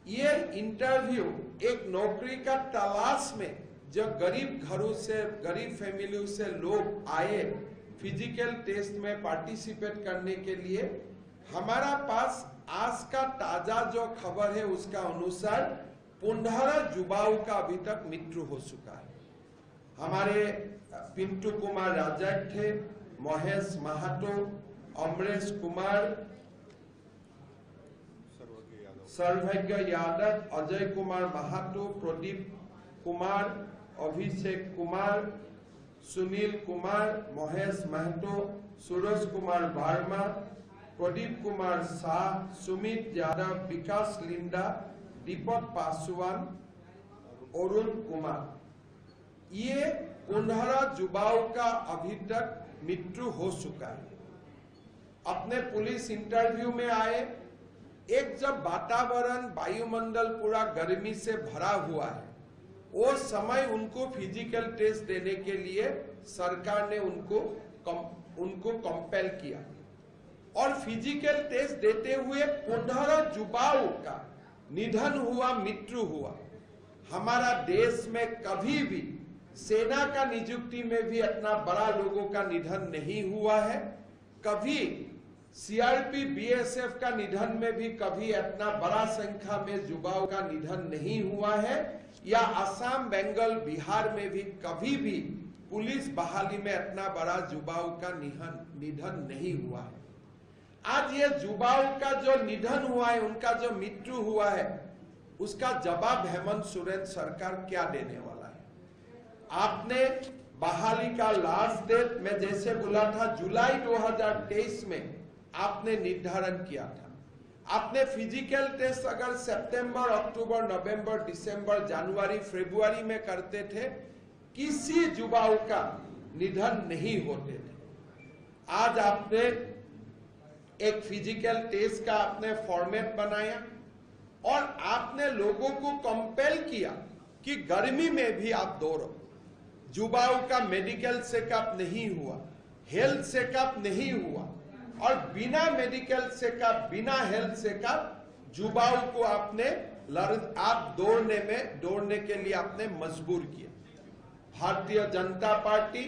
ये इंटरव्यू एक नौकरी का तलाश में जो गरीब घरों से, गरीब फैमिली से लोग आए फिजिकल टेस्ट में पार्टिसिपेट करने के लिए, हमारा पास आज का ताजा जो खबर है उसका अनुसार 15 युवाओं का अभी तक मृत्यु हो चुका है। हमारे पिंटू कुमार राजक थे, महेश महातो, अमरेश कुमार, सर्वभाग्य यादव, अजय कुमार महातो, प्रदीप कुमार, अभिषेक कुमार, सुनील कुमार, महेश महतो, सूरज कुमार वर्मा, प्रदीप कुमार शाह, सुमित यादव, विकास लिंडा, दीपक पासवान, अरुण कुमार, ये 15 युवाओं का अभी तक मृत्यु हो चुका है। अपने पुलिस इंटरव्यू में आए, एक जब वातावरण वायुमंडल पूरा गर्मी से भरा हुआ है, वो समय उनको फिजिकल टेस्ट देने के लिए सरकार ने उनको कंपेल किया और फिजिकल टेस्ट देते हुए 15 युवाओं का निधन हुआ, मृत्यु हुआ। हमारा देश में कभी भी सेना का नियुक्ति में भी इतना बड़ा लोगों का निधन नहीं हुआ है, कभी सीआरपी बीएसएफ का निधन में भी कभी इतना बड़ा संख्या में युवाओं का निधन नहीं हुआ है, या असम, बंगाल, बिहार में भी कभी भी पुलिस बहाली में इतना बड़ा युवाओं का निधन नहीं हुआ है। आज ये युवाओं का जो निधन हुआ है, उनका जो मृत्यु हुआ है, उसका जवाब हेमंत सोरेन सरकार क्या देने वाला है? आपने बहाली का लास्ट डेट में जैसे बोला था जुलाई 2023 में आपने निर्धारण किया था। आपने फिजिकल टेस्ट अगर सितंबर, अक्टूबर, नवंबर, दिसंबर, जनवरी, फरवरी में करते थे, किसी युवाओं का निधन नहीं होते थे। आज आपने एक फिजिकल टेस्ट का आपने फॉर्मेट बनाया और आपने लोगों को कंपेल किया कि गर्मी में भी आप दौड़ो। युवाओं का मेडिकल चेकअप नहीं हुआ, हेल्थ चेकअप नहीं हुआ, और बिना मेडिकल चेकअप, बिना हेल्थ चेकअप युवाओं को आपने आप दौड़ने के लिए आपने मजबूर किया। भारतीय जनता पार्टी